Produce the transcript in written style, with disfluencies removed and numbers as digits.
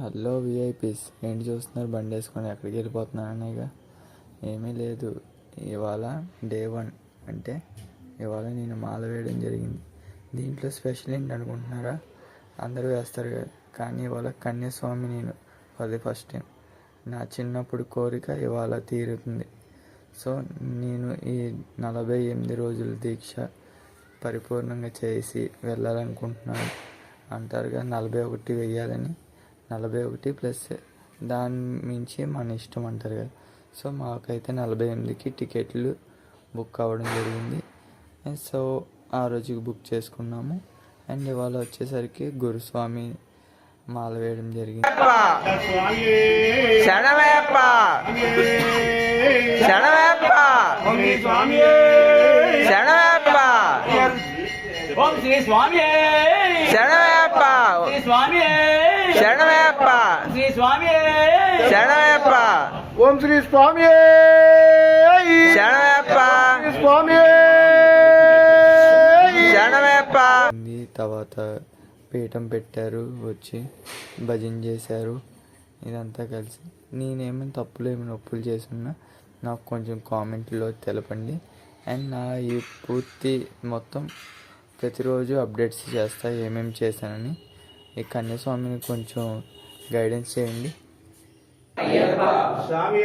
Hello VIPs, ఏంటి చూస్తున్నారు? బండి వేసుకొని ఎక్కడికి వెళ్ళిపోతున్నాను అనేగా. ఏమీ లేదు, ఇవాళ డే 1. అంటే ఇవాళ నేను మాల వేయడం జరిగింది. దీంట్లో స్పెషల్ ఏంటి అనుకుంటున్నారా? అందరూ వేస్తారు కదా, కానీ ఇవాళ కన్యాస్వామి నేను అది ఫస్ట్ టైం. నా చిన్నప్పుడు కోరిక ఇవాళ తీరుతుంది. సో నేను ఈ 48 రోజుల దీక్ష పరిపూర్ణంగా చేసి వెళ్ళాలనుకుంటున్నాను. అంటారుగా 41 వెయ్యాలని. 41 ప్లస్ దాని మించి మన ఇష్టం అంటారు కదా. సో మాకైతే 48కి టికెట్లు బుక్ అవ్వడం జరిగింది. సో ఆ రోజుకి బుక్ చేసుకున్నాము. అండ్ ఇవాళ వచ్చేసరికి గురుస్వామి మాల వేయడం జరిగింది. ఓం శ్రీ స్వామి శరణమయ్యప్ప, శ్రీ స్వామి శరణమయ్యప్ప, శ్రీ స్వామి శరణమయ్యప్ప, ఓం శ్రీ స్వామి శరణమయ్యప్ప, స్వామి శరణమయ్యప్ప. తర్వాత పీఠం పెట్టారు, వచ్చి భజన చేశారు. ఇదంతా కలిసి నేనేమైనా తప్పులు ఒప్పులు చేసున్నా నాకు కొంచెం కామెంట్లో తెలపండి. అండ్ నా ఈ పూర్తి మొత్తం ప్రతిరోజు అప్డేట్స్ చేస్తా ఏమేమి చేశానని. ఈ కన్యాస్వామిని కొంచెం గైడెన్స్ చేయండి. స్వామి